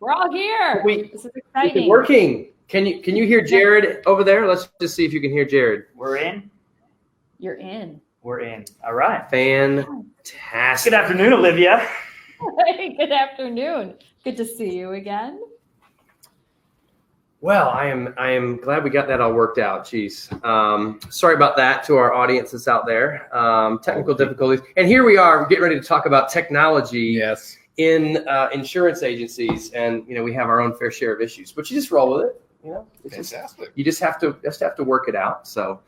We're all here. This is It's exciting. working. Can you hear Jared over there? Let's just see if you can hear Jared. We're in. You're in. We're in. All right. Fantastic. Good afternoon, Olivia. Hey, good afternoon. Good to see you again. Well, I am glad we got that all worked out. Jeez. Sorry about that to our audience that's out there. Technical difficulties. And here we are getting ready to talk about technology in insurance agencies. And, we have our own fair share of issues, but you just roll with it. It's Fantastic. You just have to work it out. So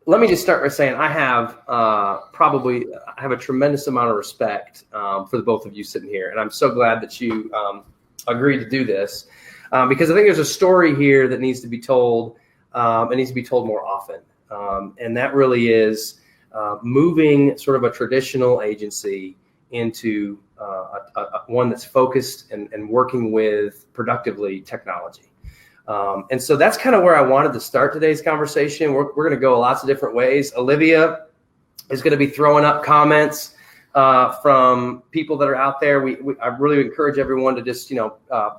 let me just start by saying I have a tremendous amount of respect for the both of you sitting here. And I'm so glad that you agreed to do this. Because I think there's a story here that needs to be told. It needs to be told more often. And that really is moving sort of a traditional agency into one that's focused and working with productively technology. And so that's kind of where I wanted to start today's conversation. We're going to go lots of different ways. Olivia is going to be throwing up comments from people that are out there. I really encourage everyone to just,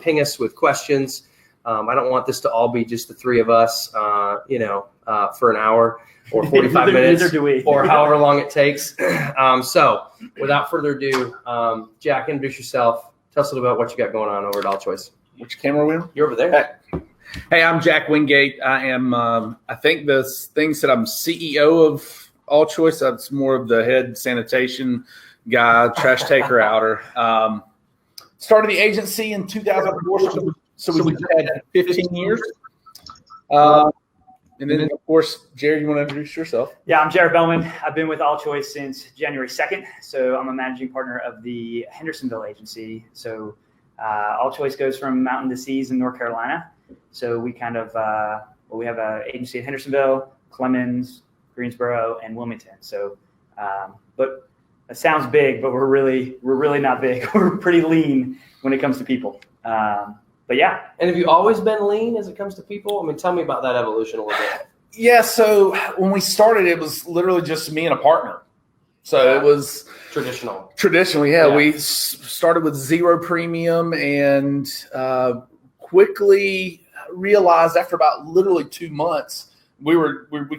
ping us with questions. I don't want this to all be just the three of us, for an hour or 45 minutes or however long it takes. So without further ado, Jack, introduce yourself. Tell us a little about what you got going on over at ALLCHOICE. Which camera are we on? You're over there. Hey, I'm Jack Wingate. I am, I think the thing said I'm CEO of ALLCHOICE. That's more of the head sanitation guy, trash taker outer. Started the agency in 2004, so we had 15 years. And then, of course, Jared, you want to introduce yourself? Yeah, I'm Jared Bellman. I've been with ALLCHOICE since January 2nd. So I'm a managing partner of the Hendersonville agency. So ALLCHOICE goes from mountain to seas in North Carolina. So we kind of, we have an agency in Hendersonville, Clemens, Greensboro, and Wilmington. So, but it sounds big, but we're really not big. We're pretty lean when it comes to people. But yeah. And have you always been lean as it comes to people? I mean, tell me about that evolution a little bit. Yeah, so when we started, it was literally just me and a partner. So it was traditional. Yeah. We started with zero premium and quickly realized after about literally 2 months, we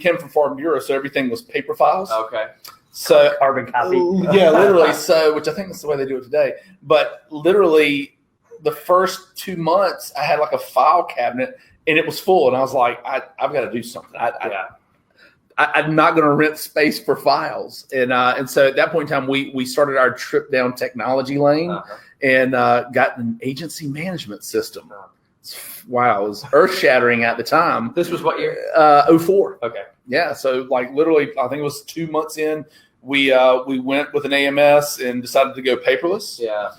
came from Farm Bureau, so everything was paper files. Okay. So carbon copy. Yeah, literally. So, which I think is the way they do it today. But literally, the first 2 months, I had like a file cabinet, and it was full. And I was like, I've got to do something. I'm not going to rent space for files. And so at that point in time, we started our trip down technology lane and got an agency management system. Wow, it was earth shattering at the time. This was what year? 04. Okay. Yeah, so like literally, I think it was 2 months in, we went with an AMS and decided to go paperless. Yeah.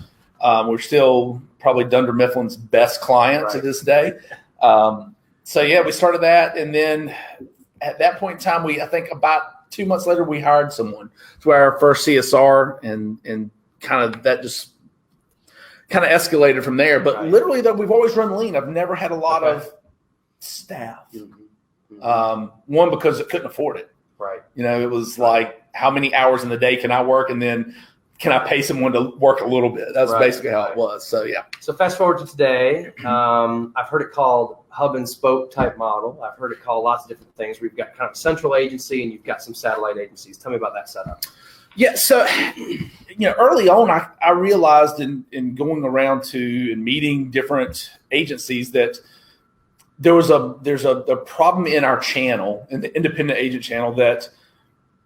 We're still probably Dunder Mifflin's best client to this day. So yeah, we started that, and then at that point in time, I think about 2 months later, we hired someone to our first CSR, and kind of that just kind of escalated from there. But literally, though, we've always run lean. I've never had a lot of staff. One, because it couldn't afford it. Right. It was like, how many hours in the day can I work, and then can I pay someone to work a little bit? That's basically how it was. So yeah. So fast forward to today. I've heard it called hub and spoke type model. I've heard it called lots of different things. We've got kind of a central agency, and you've got some satellite agencies. Tell me about that setup. Yeah, so early on, I realized in going around and meeting different agencies that there's a problem in our channel, in the independent agent channel, that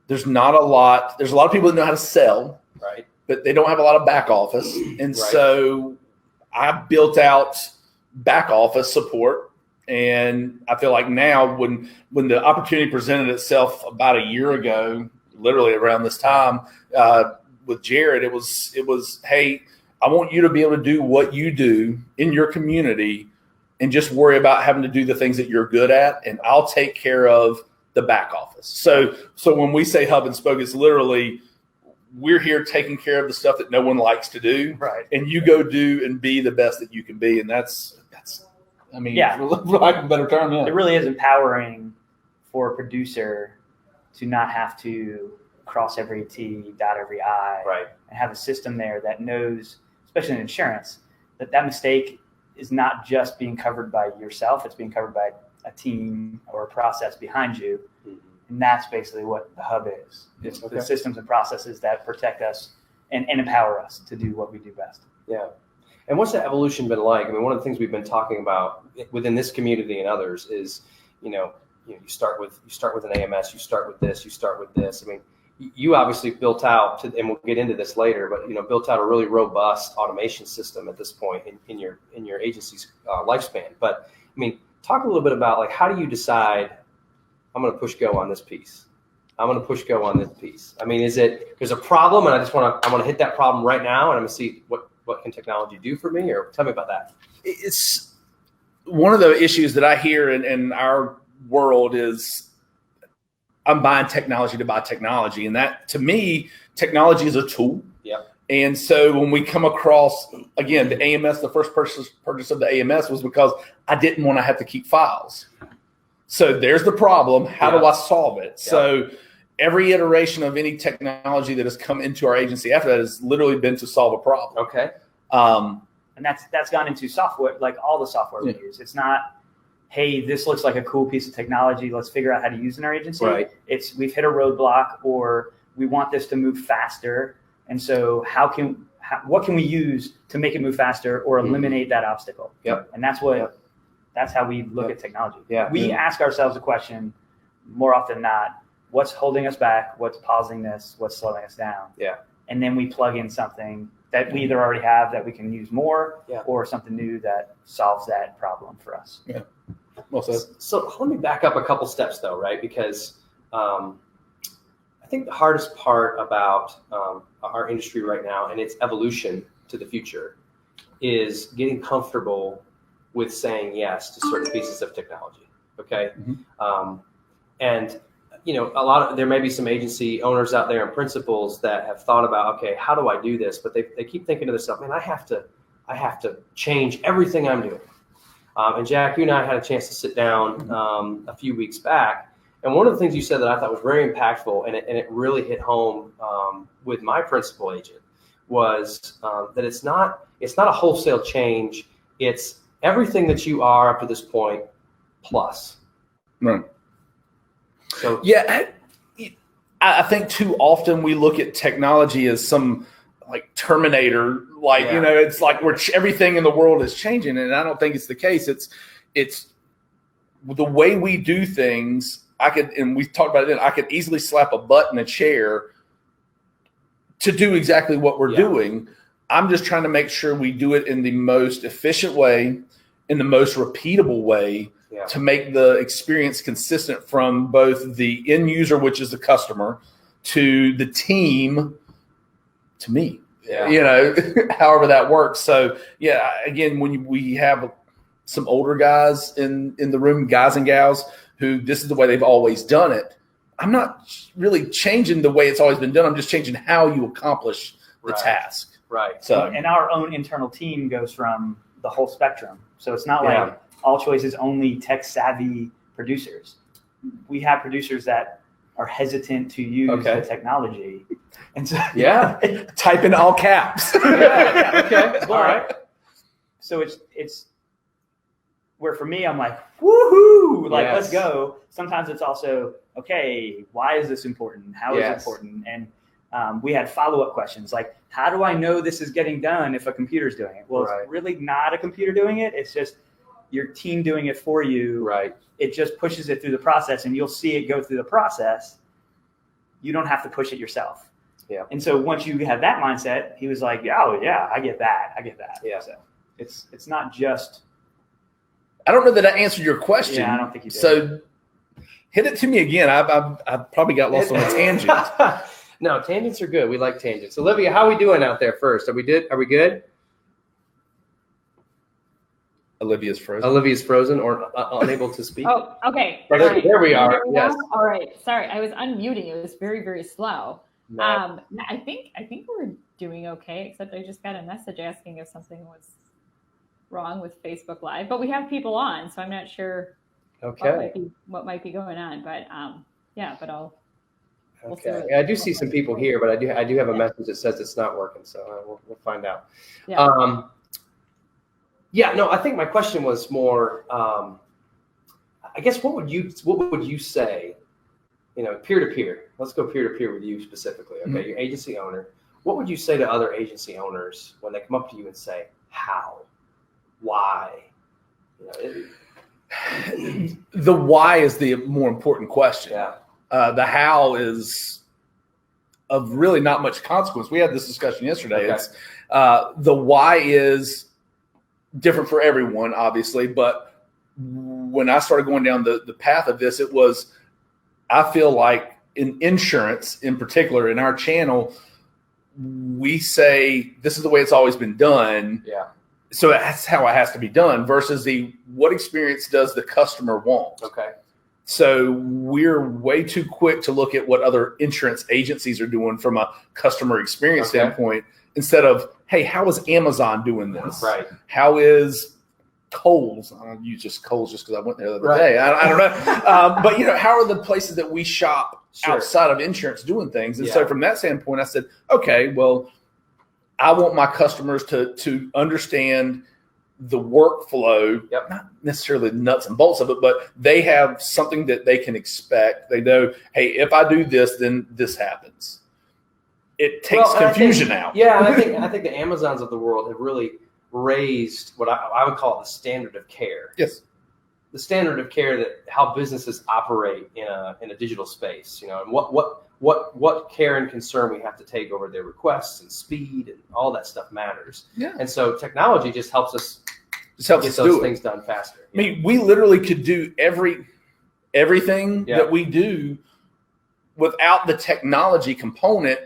there's a lot of people that know how to sell, right? But they don't have a lot of back office, and so I built out back office support. And I feel like now, when the opportunity presented itself about a year ago, literally around this time, with Jared, it was, hey, I want you to be able to do what you do in your community and just worry about having to do the things that you're good at, and I'll take care of the back office. So when we say hub and spoke, it's literally, we're here taking care of the stuff that no one likes to do, and you go do and be the best that you can be. And that's I mean, for lack of a better term, it really is empowering for a producer to not have to cross every T, dot every I, and have a system there that knows, especially in insurance, that mistake is not just being covered by yourself, it's being covered by a team or a process behind you. And that's basically what the hub is. It's the systems and processes that protect us and empower us to do what we do best. Yeah. And what's that evolution been like? I mean, one of the things we've been talking about within this community and others is, you start with an AMS, you start with this, you start with this. I mean, you obviously built out, and we'll get into this later, but built out a really robust automation system at this point in your agency's lifespan. But I mean, talk a little bit about, like, how do you decide, I'm going to push go on this piece? I'm going to push go on this piece. I mean, there's a problem and I want to hit that problem right now, and I'm going to see what can technology do for me? Or tell me about that. It's one of the issues that I hear in our world is I'm buying technology to buy technology. And that, to me, technology is a tool. Yeah. And so when we come across, again, the AMS, the first purchase of the AMS was because I didn't want to have to keep files. So there's the problem. How do I solve it? Yeah. So every iteration of any technology that has come into our agency after that has literally been to solve a problem. Okay. And that's gone into software, like all the software we use. It's not, hey, this looks like a cool piece of technology, let's figure out how to use it in our agency. Right. It's, we've hit a roadblock, or we want this to move faster. And so what can we use to make it move faster or eliminate that obstacle? Yep. And that's how we look at technology. Yeah. We ask ourselves a question more often than not: what's holding us back? What's pausing this? What's slowing us down? Yeah. And then we plug in something that we either already have that we can use more, or something new that solves that problem for us. Yeah. Well said. So let me back up a couple steps though, right? Because I think the hardest part about our industry right now and its evolution to the future is getting comfortable with saying yes to certain pieces of technology. Okay. Mm-hmm. And there may be some agency owners out there and principals that have thought about, okay, how do I do this? But they keep thinking to themselves, man, I have to change everything I'm doing. And Jack, you and I had a chance to sit down a few weeks back. And one of the things you said that I thought was very impactful, and it really hit home with my principal agent, was that it's not a wholesale change. It's everything that you are up to this point plus. Right. So yeah, I think too often we look at technology as some like Terminator, it's like where everything in the world is changing, and I don't think it's the case. It's the way we do things. And we talked about it. I could easily slap a button, a chair, to do exactly what we're doing. I'm just trying to make sure we do it in the most efficient way, in the most repeatable way. Yeah. To make the experience consistent from both the end user, which is the customer, to the team, to me, however that works. So again, when we have some older guys in the room, guys and gals, who this is the way they've always done it, I'm not really changing the way it's always been done. I'm just changing how you accomplish the task. Right. So, and our own internal team goes from the whole spectrum. So it's not like ALLCHOICE is only tech savvy producers. We have producers that are hesitant to use the technology, and so type in all caps. Okay, all right. So it's where for me I'm like, woohoo, let's go. Sometimes it's also okay. Why is this important? How is it important? And we had follow-up questions like, how do I know this is getting done if a computer's doing it? Well, it's really not a computer doing it. It's just your team doing it for you. Right. It just pushes it through the process, and you'll see it go through the process. You don't have to push it yourself. Yeah. And so once you have that mindset, he was like, I get that. Yeah. So it's not just. I don't know that I answered your question. Yeah, I don't think you did. So hit it to me again. I probably got lost on a tangent. No, tangents are good. We like tangents. Olivia, how are we doing out there first? Are we good? Olivia's frozen. Olivia's frozen or unable to speak. Oh, okay. There we are. Yes. All right. Sorry, I was unmuting. It was very, very slow. No. I think we're doing okay, except I just got a message asking if something was wrong with Facebook Live. But we have people on, so I'm not sure what might be going on. But but I'll. We'll okay. I do see some people here, but I do have a message that says it's not working, so we'll find out. Yeah. Yeah, no, I think my question was more, I guess, what would you say, peer-to-peer, let's go peer-to-peer with you specifically. Okay. Mm-hmm. You're agency owner. What would you say to other agency owners when they come up to you and say, how, why? The why is the more important question. Yeah. The how is of really not much consequence. We had this discussion yesterday. Okay. It's the why is different for everyone, obviously. But when I started going down the path of this, it was, I feel like in insurance in particular, in our channel, we say this is the way it's always been done. Yeah. So that's how it has to be done versus what experience does the customer want? Okay. So we're way too quick to look at what other insurance agencies are doing from a customer experience standpoint instead of, hey, how is Amazon doing this? Right. How is Kohl's? I don't use just Kohl's just because I went there the other day. I don't know. But, how are the places that we shop outside of insurance doing things? And so from that standpoint, I said, okay, well, I want my customers to understand the workflow, not necessarily the nuts and bolts of it, but they have something that they can expect. They know, hey, if I do this, then this happens. It takes confusion out. Yeah, and I think the Amazons of the world have really raised what I would call the standard of care. Yes. The standard of care that how businesses operate in a digital space, and what care and concern we have to take over their requests and speed and all that stuff matters. Yeah. And so technology just helps us get those things done faster. I mean, we literally could do everything that we do without the technology component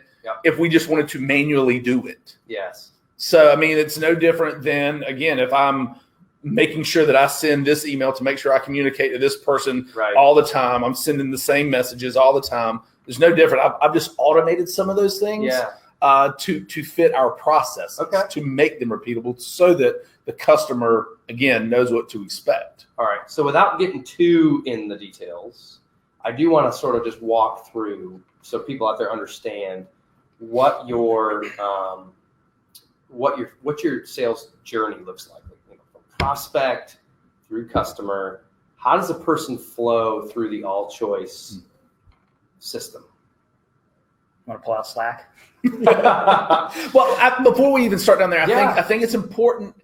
if we just wanted to manually do it. Yes. So, I mean, it's no different than, again, if I'm making sure that I send this email to make sure I communicate to this person all the time. I'm sending the same messages all the time. There's no different. I've just automated some of those things to fit our process, to make them repeatable so that the customer, again, knows what to expect. All right. So without getting too in the details, I do want to sort of just walk through so people out there understand what your sales journey looks like. From prospect through customer. How does a person flow through the ALLCHOICE system? Want to pull out Slack? Well, before we even start down there, I think it's important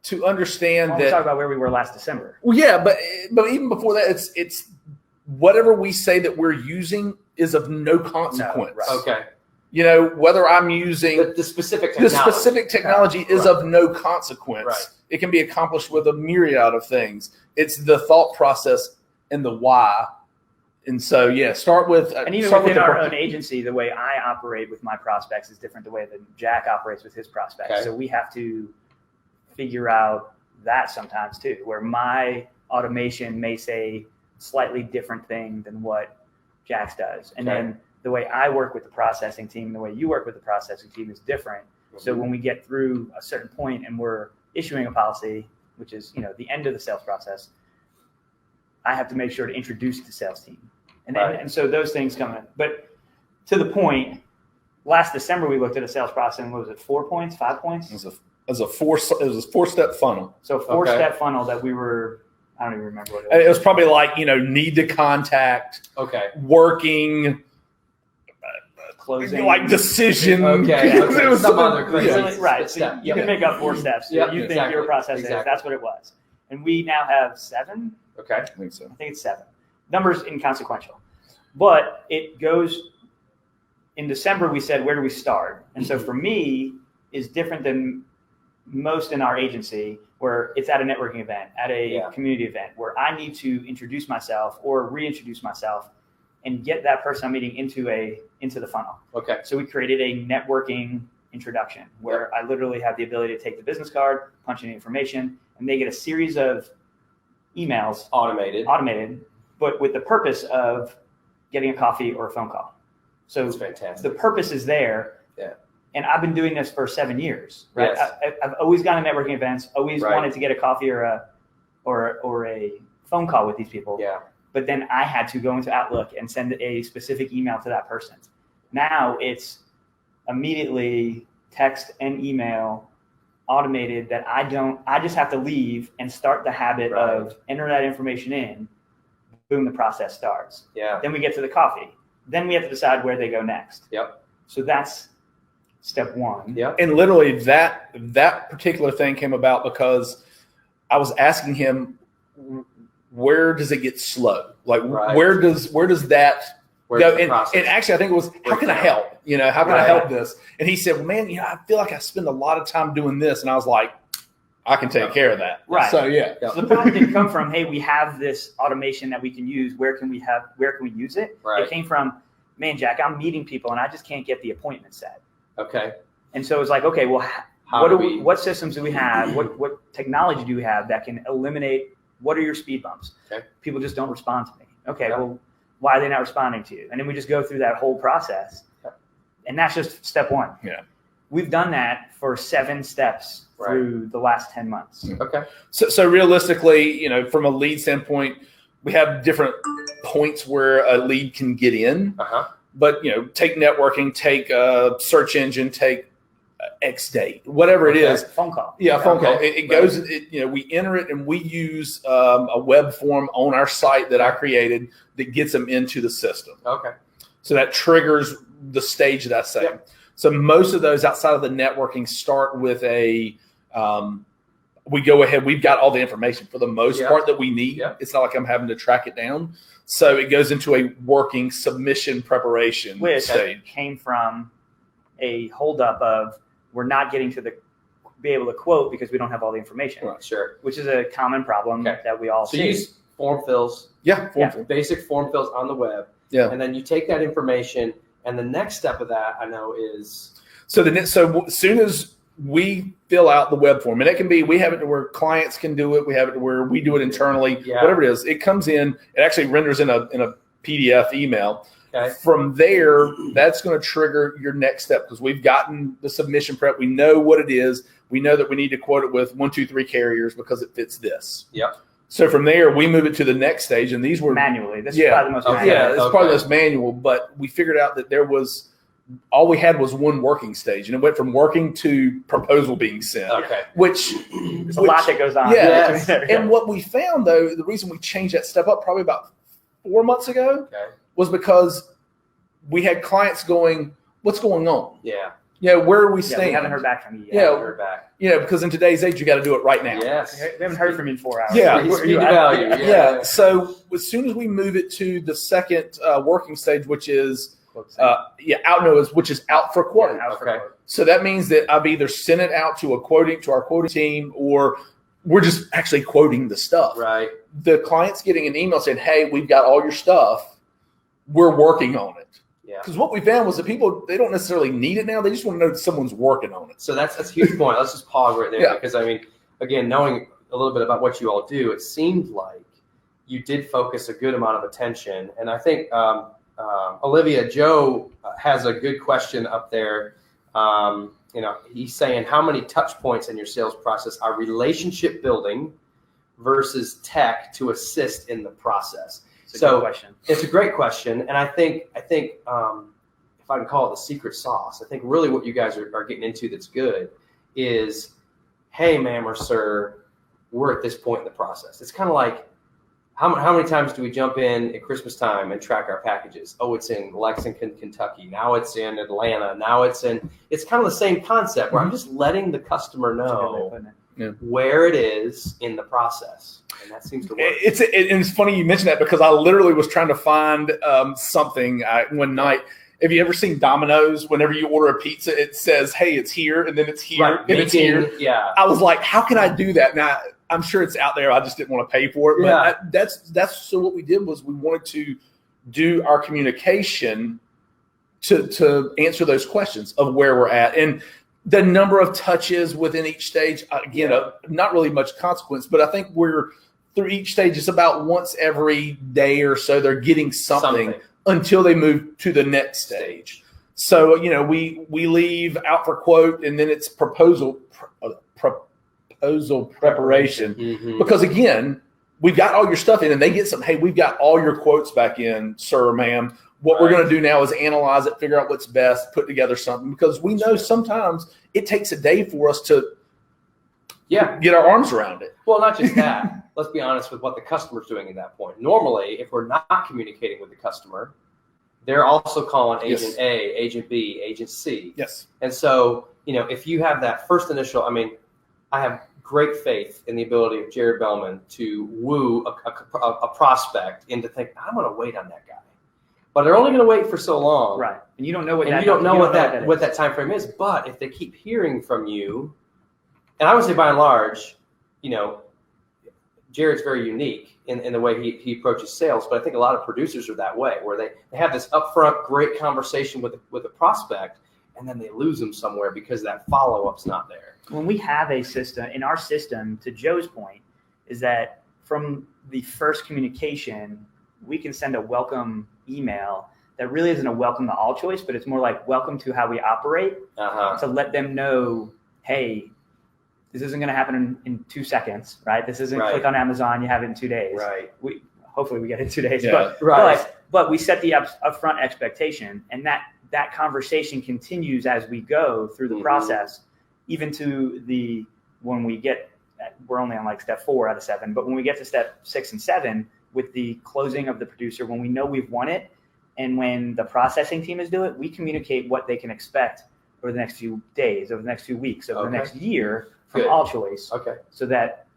to understand that. We'll talk about where we were last December. Well, yeah, but even before that, it's whatever we say that we're using is of no consequence. No, right. Okay. Whether I'm using the specific technology, is of no consequence. Right. It can be accomplished with a myriad of things. It's the thought process and the why. And so, start with. And even within our own agency, the way I operate with my prospects is different the way that Jack operates with his prospects. Okay. So we have to figure out that sometimes too, where my automation may say slightly different thing than what Jack's does. And then the way I work with the processing team, the way you work with the processing team is different. Mm-hmm. So when we get through a certain point and we're issuing a policy, which is, the end of the sales process, I have to make sure to introduce the sales team. And so those things come in. But to the point, last December, we looked at a sales process and what was it, 4 points, 5 points? It was a 4-step funnel. So a 4-step funnel that we were, I don't even remember what it was. It was probably like, need to contact, working, closing, like decision. It was some other crazy. Right. So you can make up 4 steps. So you think your process is, that's what it was. And we now have 7. Okay. I think so. I think it's 7. Numbers inconsequential. But it goes, in December, we said, where do we start? And so for me, is different than most in our agency, where it's at a networking event, at a community event, where I need to introduce myself or reintroduce myself and get that person I'm meeting into the funnel. Okay. So we created a networking introduction where I literally have the ability to take the business card, punch in the information, and they get a series of emails automated, but with the purpose of getting a coffee or a phone call. So that's fantastic. The purpose is there. Yeah. And I've been doing this for 7 years, right? Yes. I've always gone to networking events, always wanted to get a coffee or a phone call with these people. Yeah. But then I had to go into Outlook and send a specific email to that person. Now it's immediately text and email automated that I just have to leave and start the habit of enter that information in. Boom, the process starts. Yeah. Then we get to the coffee. Then we have to decide where they go next. Yep. So that's step one. Yep. And literally that particular thing came about because I was asking him, where does it get slow? Like where does that go? And actually I think it was, how can I help? How can I help this? And he said, well, man, I feel like I spend a lot of time doing this. And I was like, I can take care of that. Right. So yeah. So the problem didn't come from, hey, we have this automation that we can use. Where can we use it? Right. It came from, man, Jack, I'm meeting people and I just can't get the appointment set. Okay. And so it's like, okay, well, what systems do we have? What technology do we have that can eliminate? What are your speed bumps? Okay. People just don't respond to me. Okay. Well, why are they not responding to you? And then we just go through that whole process. And that's just step one. Yeah. We've done that for 7 steps through the last 10 months. Okay. So realistically, from a lead standpoint, we have different points where a lead can get in. Uh-huh. But, take networking, take search engine, take X date, whatever it is. Phone call. Yeah, phone call. It goes, we enter it and we use a web form on our site that I created that gets them into the system. Okay. So that triggers the stage that I say. Yep. So most of those outside of the networking start with we go ahead. We've got all the information for the most part that we need. Yep. It's not like I'm having to track it down. So it goes into a working submission preparation stage. Came from a holdup of we're not getting to be able to quote because we don't have all the information. Right, sure. Which is a common problem that we all see. So you use form fills. Yeah. Basic form fills on the web. Yeah. And then you take that information, and the next step of that I know is so as soon as we fill out the web form, and it can be, we have it to where clients can do it. We have it to where we do it internally, whatever it is. It comes in, it actually renders in a PDF email. Okay. From there, that's going to trigger your next step because we've gotten the submission prep. We know what it is. We know that we need to quote it with 1, 2, 3 carriers because it fits this. Yep. So from there, we move it to the next stage, and these were manually. This is probably the most manual. Yeah, it's probably the most manual, but we figured out that all we had was one working stage, and it went from working to proposal being sent. Okay. Which there's a lot that goes on. Yeah. Yes. And what we found, though, the reason we changed that step up probably about 4 months ago was because we had clients going, what's going on? Yeah. Where are we staying? We haven't heard back from you yet. Haven't heard back. Because in today's age, you got to do it right now. Yes. We haven't heard from you in 4 hours. Yeah. Speed to value. Yeah. So as soon as we move it to the second working stage, which is which is out for quote. Yeah, out for quote. So that means that I've either sent it out to our quoting team, or we're just actually quoting the stuff. Right. The client's getting an email saying, "Hey, we've got all your stuff. We're working on it." Yeah. Because what we found was that people, they don't necessarily need it now. They just want to know that someone's working on it. So that's a huge point. Let's just pause right there because, again, knowing a little bit about what you all do, it seemed like you did focus a good amount of attention. And I think, Olivia, Joe has a good question up there. He's saying, how many touch points in your sales process are relationship building versus tech to assist in the process? It's a good question. It's a great question, and I think if I can call it the secret sauce, I think really what you guys are getting into that's good is, hey, ma'am or sir, we're at this point in the process. It's kind of like how many times do we jump in at Christmas time and track our packages? Oh, it's in Lexington, Kentucky. Now it's in Atlanta. Now it's kind of the same concept where I'm just letting the customer know where it is in the process. And that seems to work. It's funny you mentioned that because I literally was trying to find something one night. Have you ever seen Domino's? Whenever you order a pizza, it says, "Hey, it's here," and then it's here, and it's here. Yeah. I was like, "How can I do that?" Now I'm sure it's out there. I just didn't want to pay for it. But that's so. What we did was we wanted to do our communication to answer those questions of where we're at and the number of touches within each stage. Again, not really much consequence, but I think we're through each stage. It's about once every day or so they're getting something. Until they move to the next stage. So, we leave out for quote and then it's proposal preparation. Mm-hmm. Because again, we've got all your stuff in and they get some, hey, we've got all your quotes back in, sir or ma'am. What we're going to do now is analyze it, figure out what's best, put together something because we know sometimes it takes a day for us to get our arms around it. Well, not just that. Let's be honest with what the customer's doing at that point. Normally, if we're not communicating with the customer, they're also calling agent A, agent B, agent C. Yes. And so, if you have that first initial, I have great faith in the ability of Jared Bellman to woo a prospect into thinking, I'm going to wait on that guy. But they're only going to wait for so long. Right. And you don't know what what that time frame is. But if they keep hearing from you, and I would say by and large, Jared's very unique in the way he approaches sales, but I think a lot of producers are that way, where they have this upfront great conversation with a prospect, and then they lose them somewhere because that follow-up's not there. When we have a system, in our system, to Joe's point, is that from the first communication, we can send a welcome email that really isn't a welcome to AllChoice, but it's more like welcome to how we operate, to let them know, hey, this isn't going to happen in 2 seconds, right? This isn't click on Amazon, you have it in 2 days. Right. Hopefully we get it in 2 days. Yeah. But we set the upfront expectation, and that conversation continues as we go through the process, even to when we get, we're only on like step 4 out of 7, but when we get to step 6 and 7 with the closing of the producer, when we know we've won it, and when the processing team is doing it, we communicate what they can expect over the next few days, over the next few weeks, over the next year from AllChoice. Okay. So that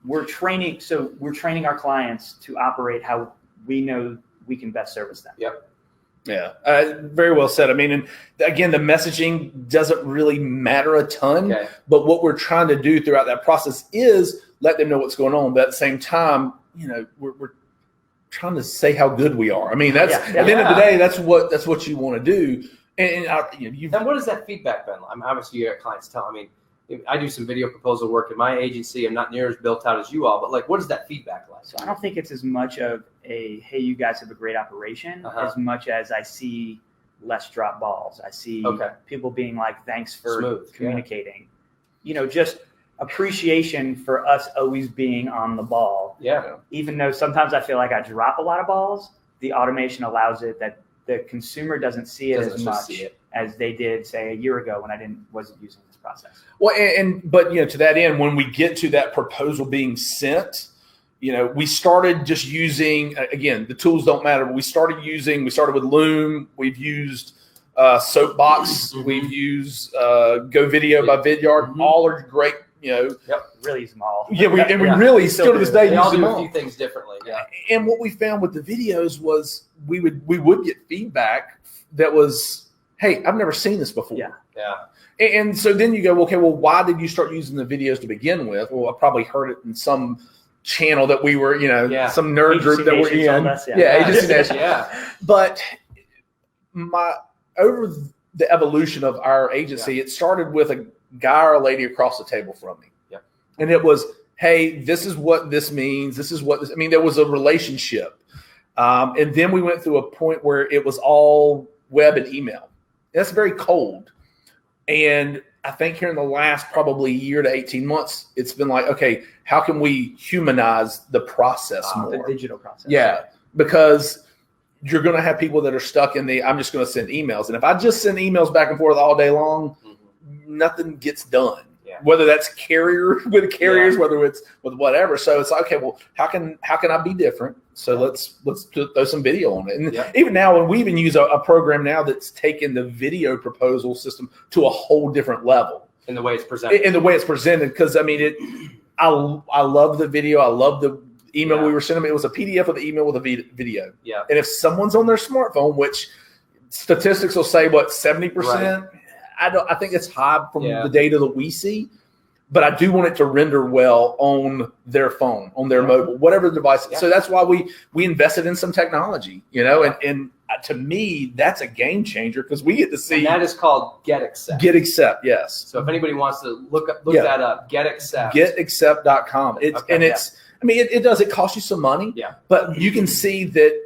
we're training our clients to operate how we know we can best service them. Yep. Yeah, very well said. And again, the messaging doesn't really matter a ton, but what we're trying to do throughout that process is let them know what's going on. But at the same time, we're trying to say how good we are. That's at the end of the day, that's what you want to do. And what has that feedback been? Obviously, you got clients tell. I do some video proposal work in my agency. I'm not near as built out as you all, but what is that feedback like? So I don't think it's as much of a, hey, you guys have a great operation, as much as I see less drop balls. I see people being like, thanks for communicating. Just appreciation for us always being on the ball. Yeah. Even though sometimes I feel like I drop a lot of balls, the automation allows it that the consumer doesn't see it as much as they did, say, a year ago when I wasn't using this process. Well, but to that end, when we get to that proposal being sent, we started just using, again, the tools don't matter, but we started with Loom. We've used Soapbox. We've used Go Video by Vidyard. All are great. Really small. Yeah, we really still to this day they all use do them a few things differently. Yeah. And what we found with the videos was we would get feedback that was, hey, I've never seen this before. Yeah. And so then you go, okay, well, why did you start using the videos to begin with? Well, I probably heard it in some channel that we were, some nerd group that we're in. Agency Nation. Yeah. But over the evolution of our agency, it started with a guy or a lady across the table from me. Yeah. And it was, hey, this is what this means. This is what this, there was a relationship. And then we went through a point where it was all web and email. That's very cold. And I think here in the last probably year to 18 months, it's been like, okay, how can we humanize the process more? The digital process. Yeah, because you're going to have people that are stuck in I'm just going to send emails. And if I just send emails back and forth all day long, nothing gets done. Yeah. Whether that's carriers, whether it's with whatever. So it's like, okay, well, how can I be different? So let's throw some video on it. And even now, when we even use a program now that's taken the video proposal system to a whole different level in the way it's presented. Because I love the video. I love the email we were sending. It was a PDF of the email with a video. Yeah. And if someone's on their smartphone, which statistics will say 70%. Right. I think it's high from the data that we see, but I do want it to render well on their phone, on their mobile, whatever the device. Yeah. So that's why we invested in some technology, and to me, that's a game changer because we get to see. And that is called Get Accept. Get Accept, yes. So if anybody wants to look that up, Get Accept. GetAccept.com. It costs you some money, but you can see that,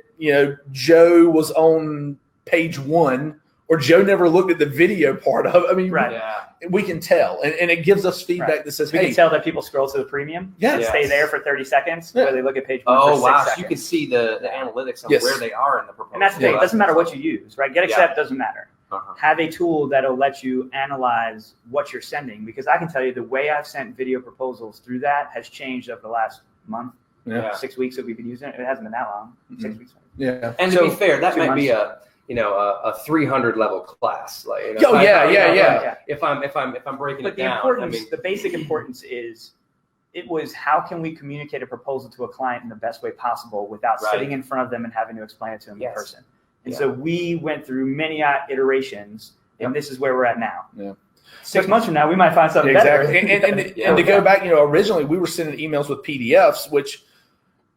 Joe was on page 1. Or Joe never looked at the video part of it. We can tell. And it gives us feedback that says, we can tell that people scroll to the premium. Stay there for 30 seconds. Where they look at page 1 for 6 seconds. So you can see the analytics on where they are in the proposal. And that's the thing. It doesn't matter what you use, right? Get Accept doesn't matter. have a tool that'll let you analyze what you're sending. Because I can tell you the way I've sent video proposals through that has changed over the last month, 6 weeks that we've been using it. It hasn't been that long, 6 weeks. Yeah. And to be fair, that might be a 300 level class. Like, If I'm breaking it down, the basic importance is it was how can we communicate a proposal to a client in the best way possible without sitting in front of them and having to explain it to them in person. And so we went through many iterations, and this is where we're at now. Yeah. 6 months from now, we might find something better. And to go back, originally we were sending emails with PDFs, which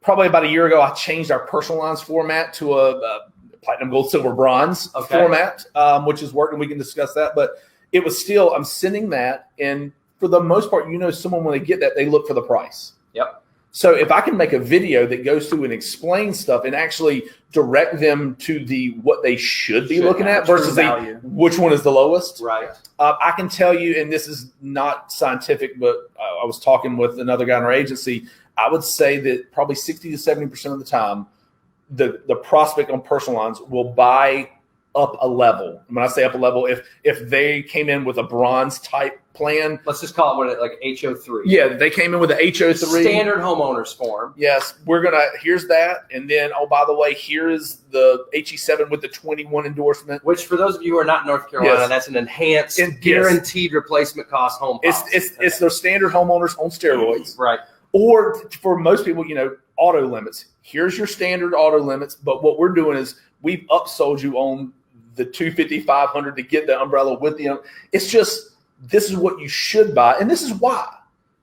probably about a year ago, I changed our personal lines format to a platinum, gold, silver, bronze format, which is working. We can discuss that, but it was still, I'm sending that, and for the most part, someone when they get that, they look for the price. Yep. So if I can make a video that goes through and explains stuff and actually direct them to what they should be looking at versus which one is the lowest. Right. I can tell you, and this is not scientific, but I was talking with another guy in our agency. I would say that probably 60 to 70% of the time, the prospect on personal lines will buy up a level. When I say up a level, if they came in with a bronze type plan, let's just call it like HO3. Yeah, they came in with the HO3 standard homeowners form. Yes, here's that, and then by the way, here is the HE7 with the 21 endorsement. Which for those of you who are not in North Carolina, that's an enhanced, guaranteed replacement cost home policy. It's their standard homeowners on steroids, right? Or for most people, auto limits. Here's your standard auto limits, but what we're doing is we've upsold you on the 250, 500 to get the umbrella with them. It's just, this is what you should buy. And this is why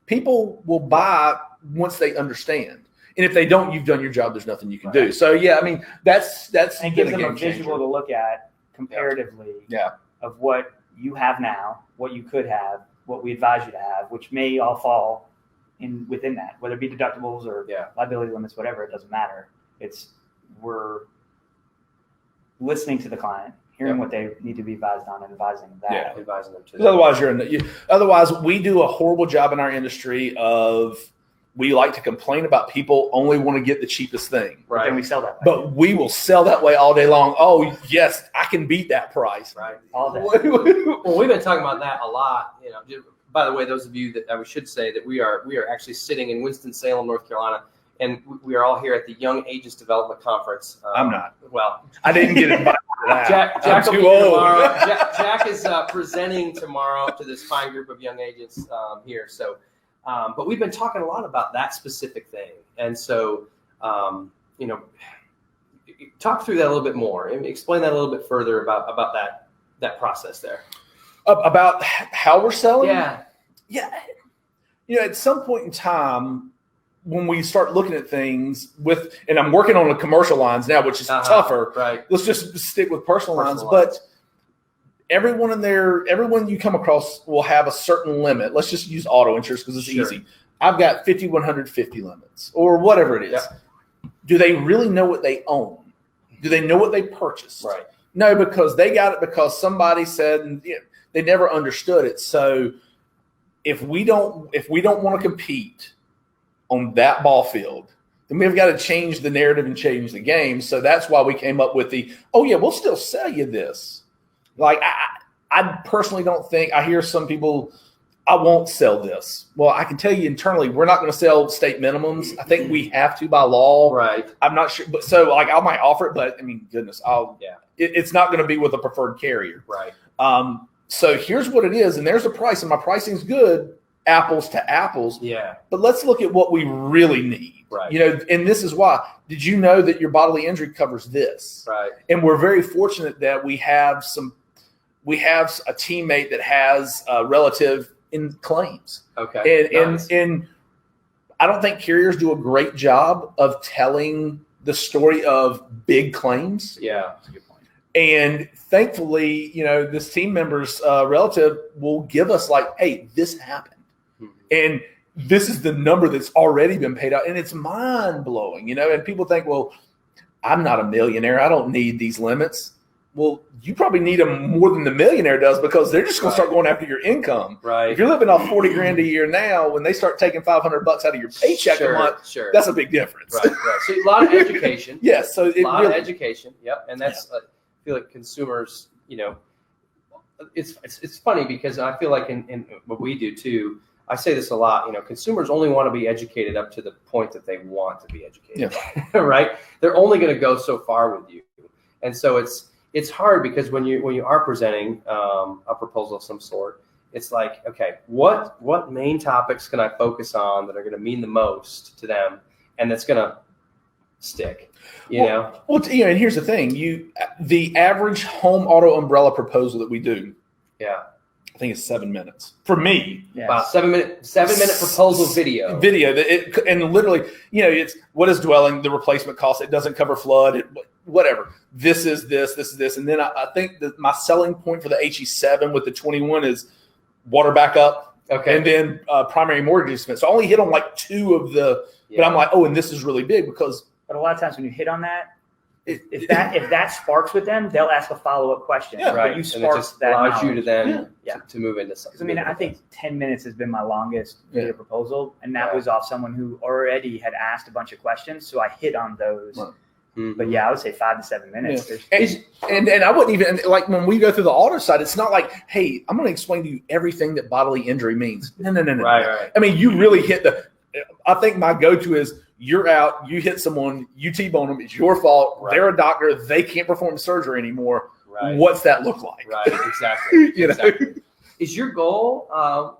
people will buy once they understand. And if they don't, you've done your job. There's nothing you can do. So that's and gives them a visual to look at comparatively of what you have now, what you could have, what we advise you to have, which may all fall within that, whether it be deductibles or liability limits, whatever, it doesn't matter. We're listening to the client, hearing what they need to be advised on, and advising that. Advising them to. Otherwise, we do a horrible job in our industry of, we like to complain about people only want to get the cheapest thing. Right. And we sell that way. But we will sell that way all day long. Oh, yes, I can beat that price. Right. All day. Well, we've been talking about that a lot. By the way, those of you that I should say that we are actually sitting in Winston-Salem, North Carolina, and we are all here at the Young Agents Development Conference. I'm not. Well, I didn't get invited to that. Jack will be here tomorrow. Jack is presenting tomorrow to this fine group of young agents here. So, but we've been talking a lot about that specific thing, and so talk through that a little bit more and explain that a little bit further about that process there. About how we're selling? Yeah. At some point in time, when we start looking at things and I'm working on the commercial lines now, which is tougher. Right. Let's just stick with personal lines. But everyone you come across will have a certain limit. Let's just use auto insurance because it's easy. I've got 5,150 limits or whatever it is. Yeah. Do they really know what they own? Do they know what they purchased? Right. No, because they got it because somebody said, and they never understood it. So if we don't want to compete on that ball field, then we've got to change the narrative and change the game. So that's why we came up with we'll still sell you this. Like I personally don't think, I hear some people, I won't sell this. Well, I can tell you internally, we're not going to sell state minimums. I think we have to by law. Right. I'm not sure, but so I might offer it, but goodness, it's not going to be with a preferred carrier. Right. So here's what it is, and there's a price, and my pricing's good, apples to apples. Yeah. But let's look at what we really need. Right. And this is why. Did you know that your bodily injury covers this? Right. And we're very fortunate that we have a teammate that has a relative in claims. Okay. And I don't think carriers do a great job of telling the story of big claims. Yeah, that's a good point. And thankfully, this team member's relative will give us hey, this happened. Mm-hmm. And this is the number that's already been paid out. And it's mind blowing, and people think, well, I'm not a millionaire. I don't need these limits. Well, you probably need them more than the millionaire does because they're just going to start going after your income. Right. If you're living off $40,000 a year now, when they start taking $500 out of your paycheck a month, that's a big difference. Right. So a lot of education. Yes. So a lot of education. Yep. And that's, I feel like consumers, it's funny because I feel like in what we do too. I say this a lot. Consumers only want to be educated up to the point that they want to be educated. Yeah. Right? They're only going to go so far with you, and so it's hard because when you are presenting a proposal of some sort, it's like, okay, what main topics can I focus on that are going to mean the most to them, and that's going to stick. Well, and here's the thing: the average home auto umbrella proposal that we do, I think it's 7 minutes for me. Yes. Wow, 7 minute proposal video. And literally, it's what is dwelling, the replacement cost. It doesn't cover flood, whatever. This is this, and then I think that my selling point for the HE7 with the 21 is water backup, and then primary mortgage expense. So I only hit on like 2 of the, but I'm like, and this is really big because. But a lot of times when you hit on that, if that sparks with them, they'll ask a follow-up question. Yeah, right. But you spark, and it just that allows knowledge. you to then to move into something. I think 10 minutes has been my longest video proposal, and that was off someone who already had asked a bunch of questions, so I hit on those. Right. Mm-hmm. But I would say 5 to 7 minutes. Yeah. And I wouldn't even, like when we go through the auto side, it's not like, hey, I'm going to explain to you everything that bodily injury means. No. Right. I mean, you really hit I think my go-to is, you're out, you hit someone, you T-bone them, it's your fault. Right. They're a doctor, they can't perform surgery anymore. Right. What's that look like? Right, exactly. Exactly. Is your goal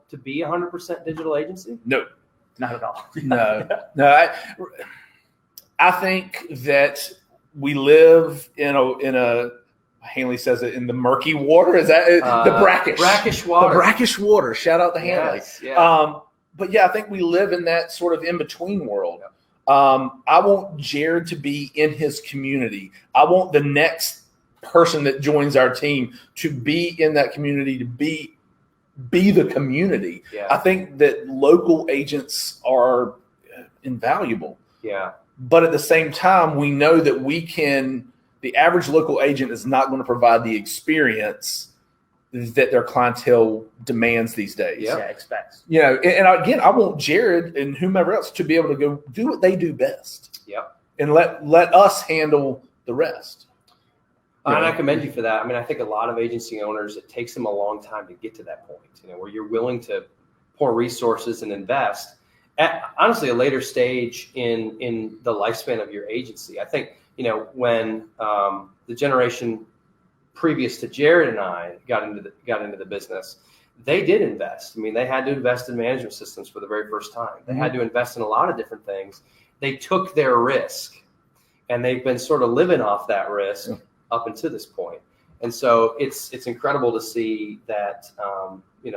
to be 100% digital agency? No, not at all. No. I think that we live in a Hanley says it in the murky water. Is that the brackish water? The brackish water. Shout out to Hanley. Yes, yeah. But I think we live in that sort of in-between world. I want Jared to be in his community. I want the next person that joins our team to be in that community, to be the community. Yeah. I think that local agents are invaluable. Yeah. But at the same time, we know that the average local agent is not going to provide the experience that their clientele demands these days. Expects. And again, I want Jared and whomever else to be able to go do what they do best. Yep. And let us handle the rest. And I commend you for that. I mean, I think a lot of agency owners, it takes them a long time to get to that point, where you're willing to pour resources and invest at honestly a later stage in the lifespan of your agency. I think, when the generation previous to Jared and I got into the business, they did invest. I mean, they had to invest in management systems for the very first time. They had to invest in a lot of different things. They took their risk, and they've been sort of living off that risk up until this point. And so it's incredible to see that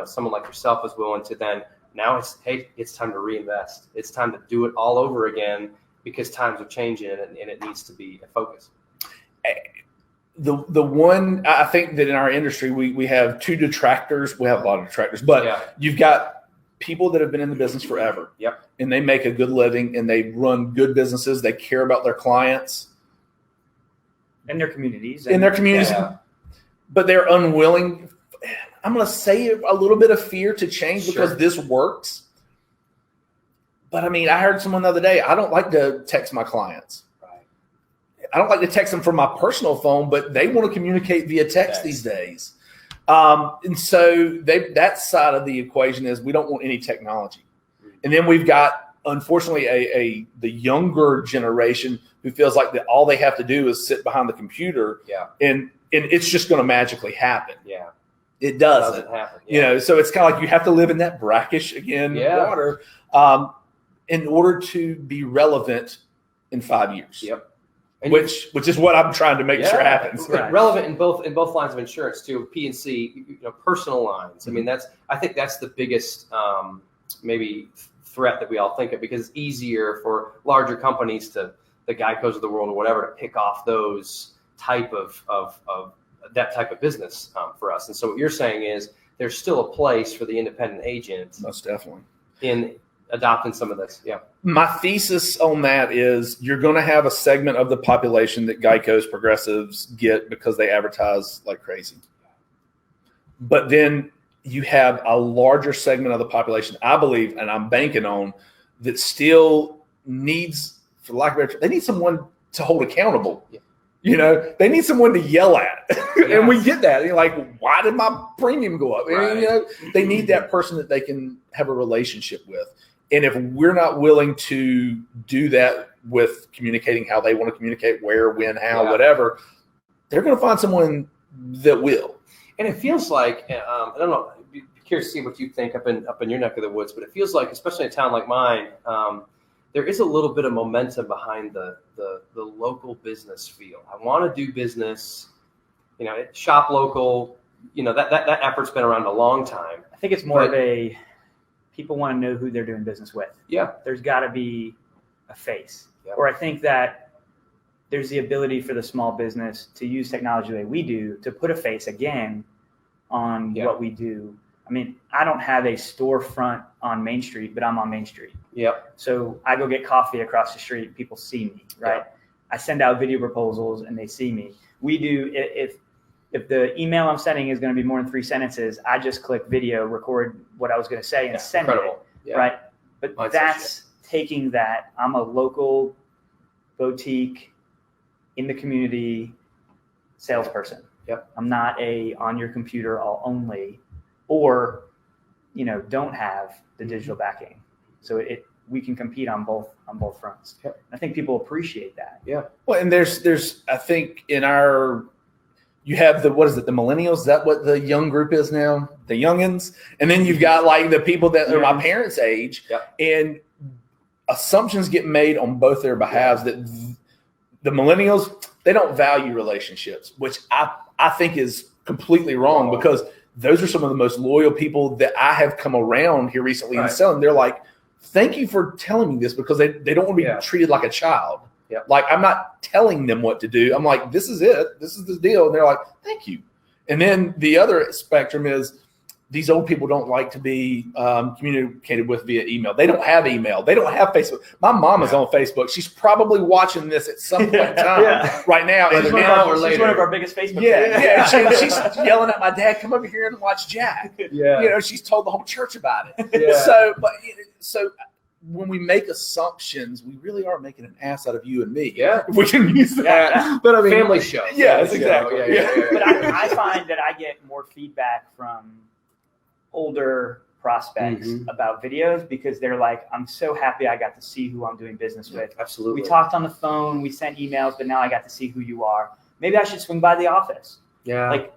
someone like yourself is willing to then now it's time to reinvest. It's time to do it all over again because times are changing and it needs to be a focus. The one, I think that in our industry, we have 2 detractors. We have a lot of detractors, but you've got people that have been in the business forever. Yep. And they make a good living and they run good businesses. They care about their clients. And their communities. Yeah. But they're unwilling. I'm going to say a little bit of fear to change because this works. But I mean, I heard someone the other day, I don't like to text my clients. I don't like to text them from my personal phone, but they want to communicate via text these days. And so that side of the equation is we don't want any technology. And then we've got, unfortunately, the younger generation who feels like that all they have to do is sit behind the computer and it's just going to magically happen. Yeah. It doesn't happen. Yeah. So it's kind of like you have to live in that brackish, water in order to be relevant in 5 years. Yep. And which is what I'm trying to make sure happens. Right. Relevant in both lines of insurance too, P&C, personal lines. I mean, I think that's the biggest maybe threat that we all think of because it's easier for larger companies the Geicos of the world or whatever to pick off those type of that type of business for us. And so what you're saying is there's still a place for the independent agent. Most definitely. In adopting some of this. Yeah. My thesis on that is you're going to have a segment of the population that Geico's progressives get because they advertise like crazy. But then you have a larger segment of the population, I believe, and I'm banking on, that still needs, for lack of better, they need someone to hold accountable. Yeah. They need someone to yell at. Yes. And we get that. And you're like, why did my premium go up? Right. And, they need that person that they can have a relationship with. And if we're not willing to do that with communicating how they want to communicate, where, when, how, whatever, they're going to find someone that will. And it feels like, I don't know, I'd be curious to see what you think up in your neck of the woods, but it feels like, especially in a town like mine, there is a little bit of momentum behind the local business feel. I want to do business, shop local, that effort's been around a long time. I think it's more of a, people want to know who they're doing business with. Yeah. There's got to be a face. Yeah. Or I think that there's the ability for the small business to use technology the way we do to put a face again on what we do. I mean, I don't have a storefront on Main Street, but I'm on Main Street. Yep. So I go get coffee across the street. People see me, right? Yep. I send out video proposals and they see me. We do, if the email I'm sending is going to be more than 3 sentences, I just click video, record what I was going to say and send it, right? But that's taking that. I'm a local boutique in the community salesperson. Yep. I'm not a on your computer all only, or don't have the digital backing. So we can compete on both fronts. Yep. I think people appreciate that. Yeah. Well, and there's I think you have the millennials. Is that what the young group is now? The youngins, and then you've got like the people that are my parents' age, and assumptions get made on both their behalves that the millennials, they don't value relationships, which I think is completely wrong, because those are some of the most loyal people that I have come around here recently in selling. They're like, thank you for telling me this, because they don't want to be treated like a child. Yep. Like, I'm not telling them what to do. I'm like, this is it. This is the deal. And they're like, thank you. And then the other spectrum is these old people don't like to be communicated with via email. They don't have email. They don't have Facebook. My mom is on Facebook. She's probably watching this at some point in time right now. She's one of our biggest Facebook fans. Yeah. She's yelling at my dad, come over here and watch Jack. Yeah. She's told the whole church about it. Yeah. So when we make assumptions, we really are making an ass out of you and me. Yeah. If we can use that. But I mean, family show. Yes, exactly. Yeah. But I find that I get more feedback from older prospects about videos, because they're like, I'm so happy I got to see who I'm doing business with. Absolutely. We talked on the phone, we sent emails, but now I got to see who you are. Maybe I should swing by the office. Yeah. Like,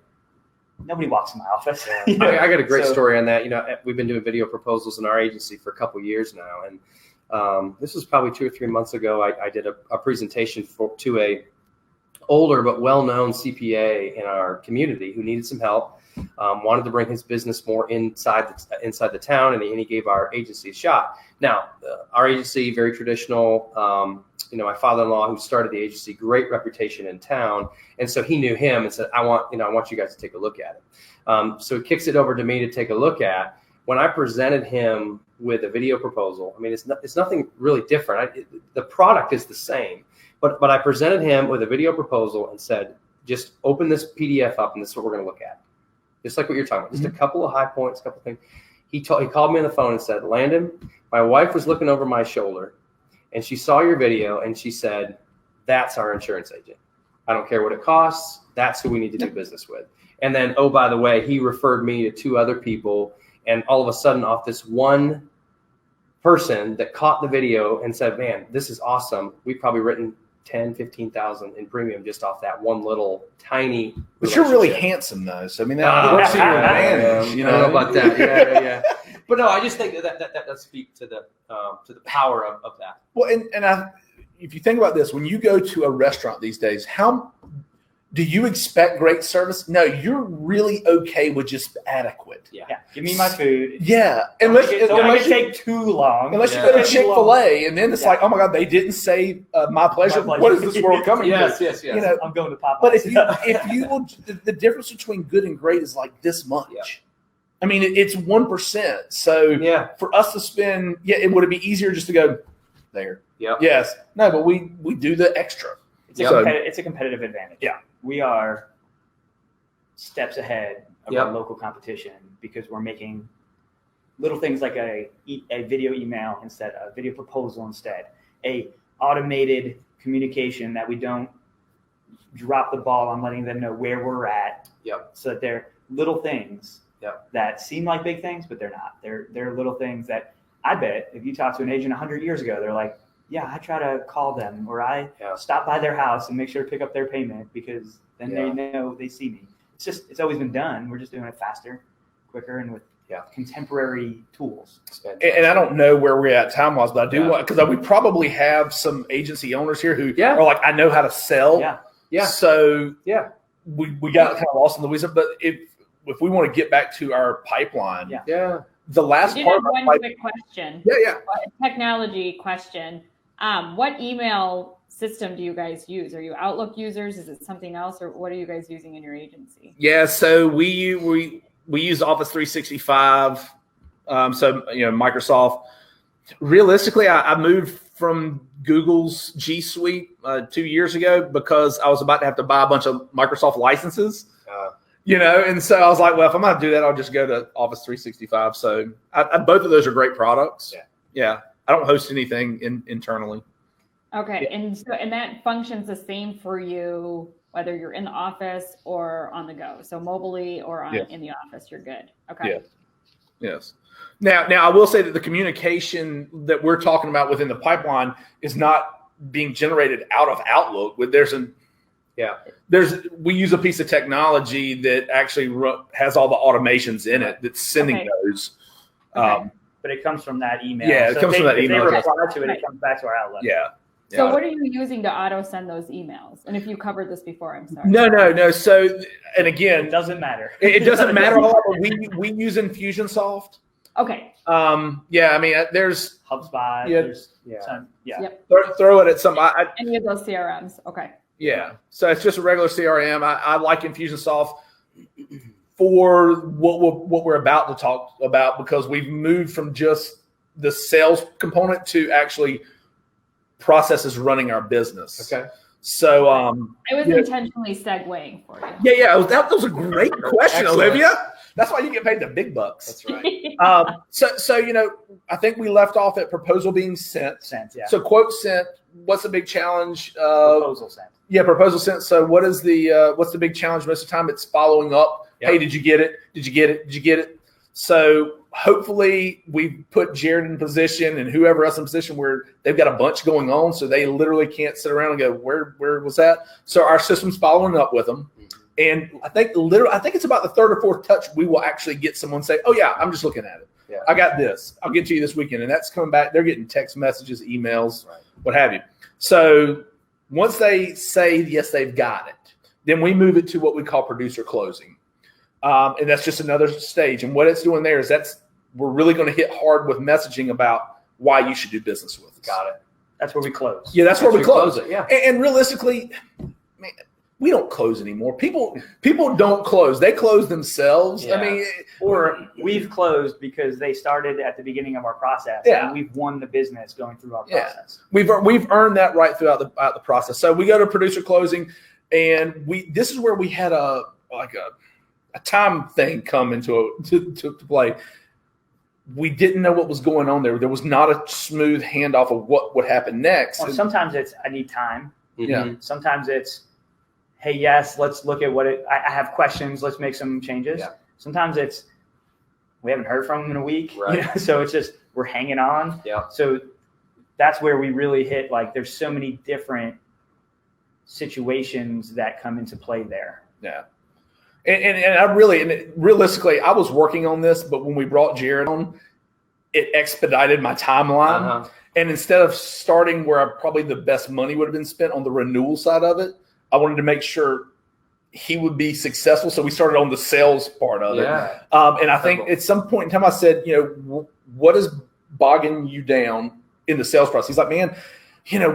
nobody walks in my office. I got a great story on that. We've been doing video proposals in our agency for a couple of years now. And this was probably 2 or 3 months ago. I did a presentation to a older but well-known CPA in our community who needed some help. Wanted to bring his business more inside the town, and he gave our agency a shot. Now, our agency, very traditional. My father-in-law, who started the agency, great reputation in town, and so he knew him and said, "I want you guys to take a look at it." So he kicks it over to me to take a look at. When I presented him with a video proposal, I mean, it's nothing really different. The product is the same, but I presented him with a video proposal and said, "Just open this PDF up, and this is what we're going to look at." Just like what you're talking about, just a couple of high points, a couple of things. He called me on the phone and said, "Landon, my wife was looking over my shoulder, and she saw your video, and she said, that's our insurance agent. I don't care what it costs. That's who we need to do business with." And then, oh, by the way, he referred me to 2 other people, and all of a sudden, off this one person that caught the video and said, "Man, this is awesome. We've probably written 10, 15,000 in premium just off that one little tiny." But you're really handsome, though. So I mean, that works to your advantage. I don't know about that. Yeah. But no, I just think that does speak to the power of that. Well, and if you think about this, when you go to a restaurant these days, how do you expect great service? No, you're really okay with just adequate. Yeah. Give me my food. Yeah. Unless you take too long. Unless you go to Chick-fil-A, and then it's like, oh my God, they didn't say my pleasure. What is this world coming to? Yes. I'm going to Popeyes. But if you will, the difference between good and great is like this much. Yeah. I mean, it's 1%. So for us to spend, it would be easier just to go there. Yeah. Yes. No, but we do the extra. It's a competitive advantage. Yeah. We are steps ahead of our local competition, because we're making little things like a video email instead, a video proposal instead, a automated communication that we don't drop the ball on letting them know where we're at. Yep. So that they're little things Yep. that seem like big things, but they're not. They're little things that I bet if you talk to an agent 100 years ago, they're like, yeah, I try to call them or I stop by their house and make sure to pick up their payment because then they know they see me. It's always been done. We're just doing it faster, quicker, and with contemporary tools. And I don't know where we're at time-wise, but I do want, because we probably have some agency owners here who are like, I know how to sell. Yeah. So we got kind of lost in the weeds. But if we want to get back to our pipeline, the last part of one quick question. Yeah. Technology question. What email system do you guys use? Are you Outlook users? Is it something else, or what are you guys using in your agency? Yeah, so we use Office 365. So Microsoft. Realistically, I moved from Google's G Suite 2 years ago because I was about to have to buy a bunch of Microsoft licenses. And so I was like, well, if I'm going to do that, I'll just go to Office 365. So both of those are great products. Yeah. I don't host anything internally. Okay. And that functions the same for you, whether you're in the office or on the go. So mobily or in the office, you're good. Okay. Yeah. Yes. Now I will say that the communication that we're talking about within the pipeline is not being generated out of Outlook. We use a piece of technology that actually has all the automations in it that's sending those. But it comes from that email. Yeah, it comes from that email. If they reply to it, it comes back to our Outlook. Yeah. So what are you using to auto send those emails? And if you covered this before, I'm sorry. No. So, and again, it doesn't matter. It doesn't matter. We use Infusionsoft. Okay. There's HubSpot. Throw it at some. Any of those CRMs. Okay. Yeah. So it's just a regular CRM. I like Infusionsoft for what we're about to talk about because we've moved from just the sales component to actually processes running our business. Okay. So I was intentionally segueing for you. Yeah. That was a great question, Olivia. That's why you get paid the big bucks. That's right. So I think we left off at proposal being sent. So quote sent. What's the big challenge? Proposal sent. Yeah, proposal sent. So what's the big challenge? Most of the time, it's following up. Yep. Hey, did you get it? Did you get it? Did you get it? So hopefully we put Jared in position and whoever else in position where they've got a bunch going on, so they literally can't sit around and go, where was that? So our system's following up with them. And I think it's about the third or fourth touch we will actually get someone say, oh yeah, I'm just looking at it. Yeah. I got this. I'll get to you this weekend. And that's coming back. They're getting text messages, emails, what have you. So once they say, yes, they've got it, then we move it to what we call producer closing. And that's just another stage. And what it's doing there is we're really going to hit hard with messaging about why you should do business with us. Got it. That's where we close. Yeah, that's where we close it. Yeah. And realistically, man, we don't close anymore. People don't close. They close themselves. Yeah. Or we've closed because they started at the beginning of our process. Yeah. And we've won the business going through our process. We've earned that right throughout the process. So we go to producer closing, and this is where we had a time thing come into to play. We didn't know what was going on there. There was not a smooth handoff of what would happen next. Well, sometimes it's I need time. Mm-hmm. Yeah. Sometimes it's, hey, yes, let's look at I have questions. Let's make some changes. Yeah. Sometimes it's we haven't heard from them in a week. Right. So it's just we're hanging on. Yeah. So that's where we really hit. There's so many different situations that come into play there. Yeah. And realistically, I was working on this, but when we brought Jared on, it expedited my timeline. Uh-huh. And instead of starting where probably the best money would have been spent on the renewal side of it, I wanted to make sure he would be successful. So we started on the sales part of it. And I think at some point in time, I said, what is bogging you down in the sales process? He's like, man,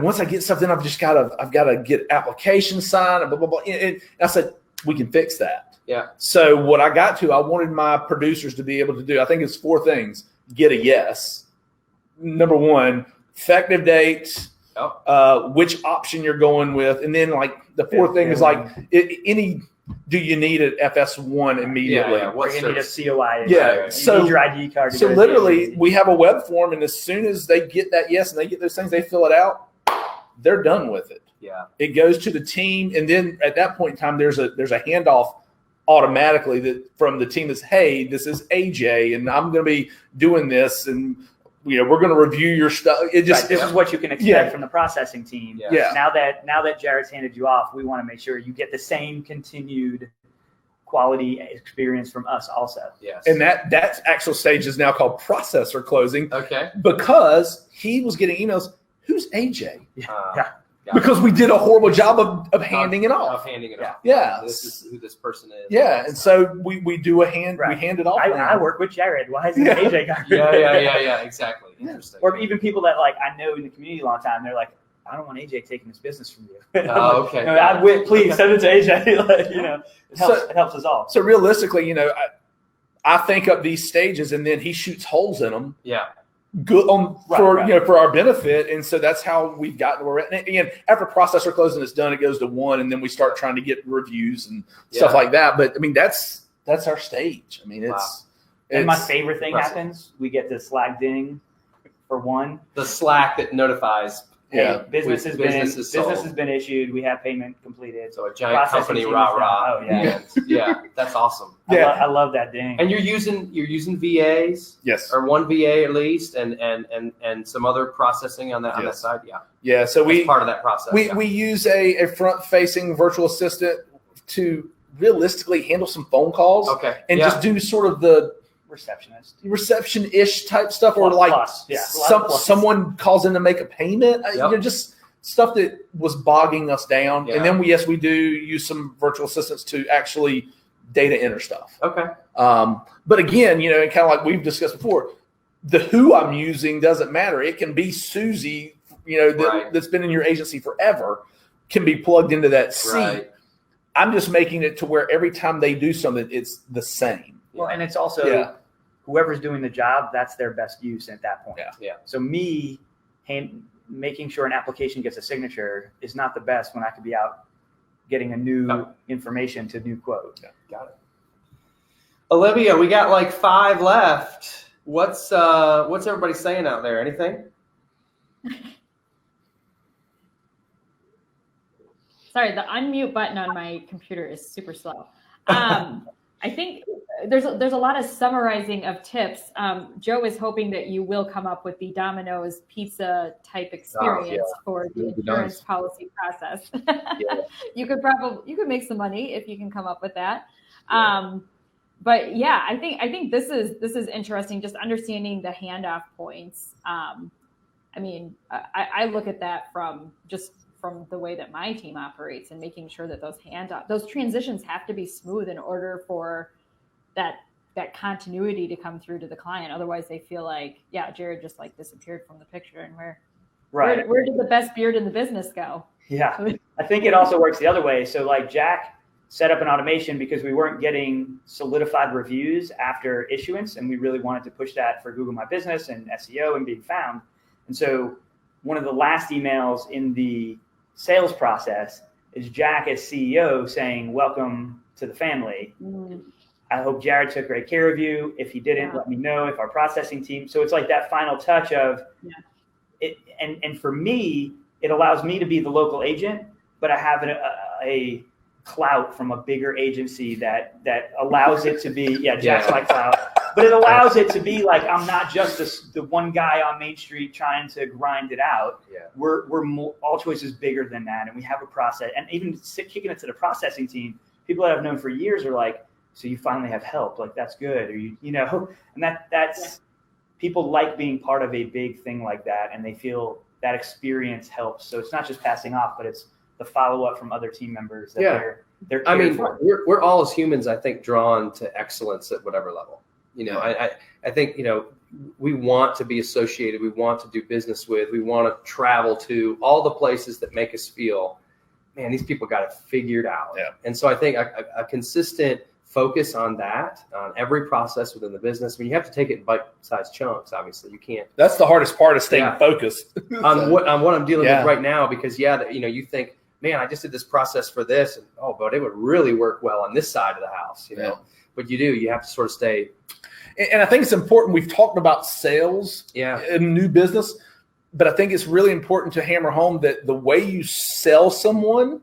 once I get something, I've got to get applications signed and blah, blah, blah. And I said, we can fix that. Yeah. So what I wanted my producers to be able to do, I think it's 4 things. Get a yes. Number 1, effective date, which option you're going with. And then the 4th thing is do you need an FS1 immediately? Yeah. Or you need a COI. Yeah. You need your ID card. So literally we have a web form, and as soon as they get that yes and they get those things, they fill it out, they're done with it. Yeah. It goes to the team, and then at that point in time, there's a handoff automatically that from the team that's, hey, this is AJ, and I'm going to be doing this, and we're going to review your stuff. It just this is what you can expect from the processing team. Yeah. Now that Jared's handed you off, we want to make sure you get the same continued quality experience from us also. Yes. And that actual stage is now called processor closing. Okay. Because he was getting emails, who's AJ? Yeah. Because we did a horrible job of handing it off. Of handing it off. Yeah. This is who this person is. Yeah. And so we do we hand it off. I work with Jared. Why is it AJ guy? Yeah. Exactly. Interesting. Or even people that like I know in the community a long time, they're like, I don't want AJ taking this business from you. Oh, okay. Please send it to AJ. It helps us all. So realistically, I think up these stages, and then he shoots holes in them. Yeah. Good for our benefit, and so that's how we've gotten where we're at. And again, after processor closing is done, it goes to 1, and then we start trying to get reviews and stuff like that. But I mean, that's our stage. I mean, And my favorite thing happens: we get the Slack ding for 1. The Slack that notifies. Hey, business has been issued. We have payment completed. So a giant company, rah. Oh yeah, yeah, that's awesome. I love that ding. And you're using VAs, yes, or one VA at least, and some other processing on that side, yeah. So that's part of that process. We use a front facing virtual assistant to realistically handle some phone calls, and just do sort of the reception-ish type stuff, or like someone calls in to make a payment, just stuff that was bogging us down. And then we do use some virtual assistants to actually data enter stuff. Okay. But again, kind of like we've discussed before, the who I'm using doesn't matter. It can be Susie, that's been in your agency forever, can be plugged into that seat. Right. I'm just making it to where every time they do something, it's the same. Well, and it's also whoever's doing the job, that's their best use at that point. Yeah. So making sure an application gets a signature is not the best when I could be out getting a new information to new quote. Yeah. Got it. Olivia, we got like 5 left. What's everybody saying out there? Anything? Sorry, the unmute button on my computer is super slow. I think there's a lot of summarizing of tips. Joe is hoping that you will come up with the Domino's pizza type experience for the insurance policy process. You could make some money if you can come up with that. But yeah, I think this is interesting. Just understanding the handoff points. I mean, I look at that from the way that my team operates, and making sure that those transitions have to be smooth in order for that continuity to come through to the client. Otherwise they feel like, Jared just like disappeared from the picture, and where did the best beard in the business go? Yeah. I think it also works the other way. So like Jack set up an automation because we weren't getting solidified reviews after issuance, and we really wanted to push that for Google My Business and SEO and being found. And so one of the last emails in the sales process is Jack as CEO saying, "Welcome to the family. I hope Jared took great care of you. If he didn't, let me know." If our processing team. So it's like that final touch of it. And for me, it allows me to be the local agent, but I have a clout from a bigger agency that allows it to be, Jack's my clout, but it allows it to be like, I'm not just the one guy on Main Street trying to grind it out. We're more, AllChoice is bigger than that. And we have a process, and even kicking it to the processing team, people that I've known for years are like, so you finally have help. Like, that's good. Or and that's people like being part of a big thing like that. And they feel that experience helps. So it's not just passing off, but it's the follow-up from other team members that they're cared for. We're all as humans, I think, drawn to excellence at whatever level. I think, we want to be associated. We want to do business with. We want to travel to all the places that make us feel, man, these people got it figured out. Yeah. And so I think a consistent focus on that, on every process within the business. I mean, you have to take it in bite-sized chunks. Obviously, you can't. That's the hardest part of staying focused on what I'm dealing with right now. Because you think, man, I just did this process for this, and but it would really work well on this side of the house, But you have to sort of stay. And I think it's important. We've talked about sales in new business. But I think it's really important to hammer home that the way you sell someone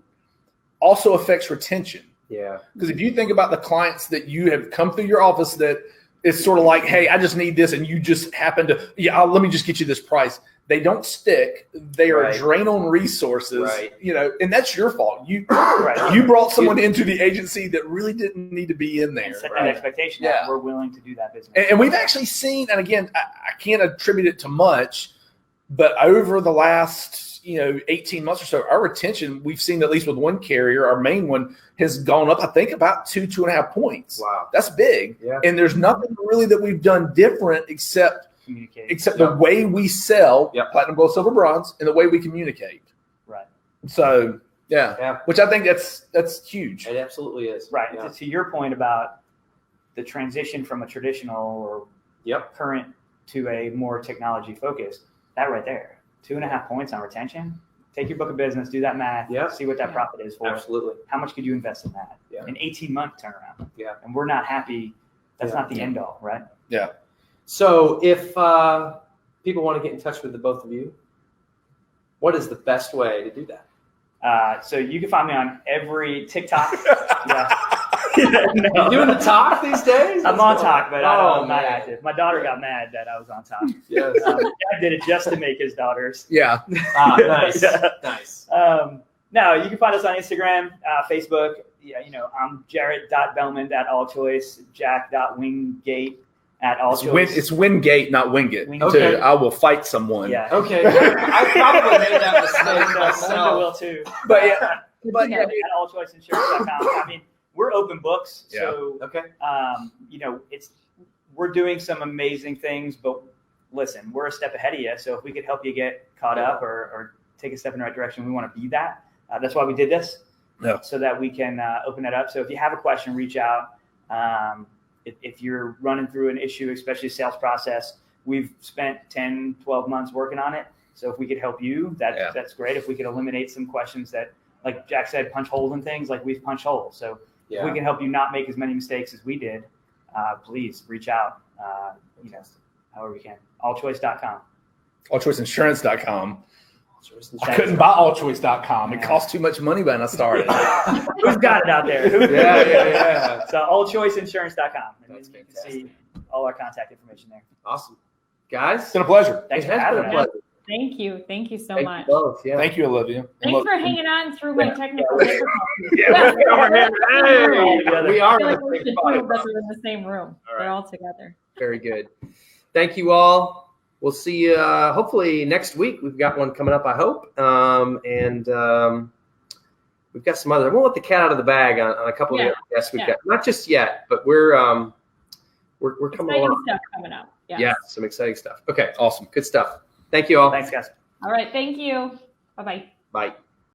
also affects retention. Yeah. Because if you think about the clients that you have come through your office that it's sort of like, hey, I just need this, and you just happen to, let me just get you this price. They don't stick. They are a drain on resources, and that's your fault. You brought someone into the agency that really didn't need to be in there. And set that expectation that we're willing to do that business. And we've actually seen, and again, I can't attribute it to much, but over the last 18 months or so, our retention, we've seen at least with one carrier, our main one, has gone up, I think, about 2.5 points. Wow. That's big. Yeah. And there's nothing really that we've done different except the way we sell platinum, gold, silver, bronze, and the way we communicate. Right. So, which I think that's huge. It absolutely is. Right. Yeah. To your point about the transition from a traditional or current to a more technology focused, that right there. 2.5 points on retention. Take your book of business, do that math, see what that profit is for. Absolutely. How much could you invest in that? An 18-month turnaround. Yeah. And we're not happy. That's not the end all, right? Yeah. So if people want to get in touch with the both of you, what is the best way to do that? So you can find me on every TikTok. You doing the talk these days? I'm on talk, but I'm not active. My daughter got mad that I was on talk. Yes. I did it just to make his daughters. Yeah. Nice. Nice. No, you can find us on Instagram, Facebook. I'm Jarrett.Bellman@AllChoice, Jack.Wingate @AllChoice. It's Wingate, not Wingate. Okay. I will fight someone. Yeah. Okay. I probably made that mistake myself. Melinda will too. But at ALLCHOICEinsurance.com. I mean, we're open books. Yeah. So, we're doing some amazing things, but listen, we're a step ahead of you. So if we could help you get caught up or take a step in the right direction, we want to be that. That's why we did this, so that we can open that up. So if you have a question, reach out. If you're running through an issue, especially sales process, we've spent 10, 12 months working on it. So if we could help you, that's great. If we could eliminate some questions that, like Jack said, punch holes in things, like we've punched holes. So if we can help you not make as many mistakes as we did, please reach out, however we can. AllChoice.com. AllChoiceInsurance.com. I couldn't buy AllChoice.com. It cost too much money when I started. Who's got it out there? Yeah. So AllChoiceInsurance.com. And That's you can see all our contact information there. Awesome. Guys, it's been a pleasure. Thanks for having me. Thank you. Thank you so much. Both, Thank you, Olivia. Thanks for hanging on through my technical difficulties. We are. I feel like we're in the same room. All right. They're all together. Very good. Thank you all. We'll see you hopefully next week. We've got one coming up, I hope. And we've got some other. We'll let the cat out of the bag on a couple of the guests we've got. Not just yet, but we're coming along. Stuff coming up. Yes. Yeah, some exciting stuff. Okay, awesome. Good stuff. Thank you all. Thanks, guys. All right. Thank you. Bye-bye. Bye.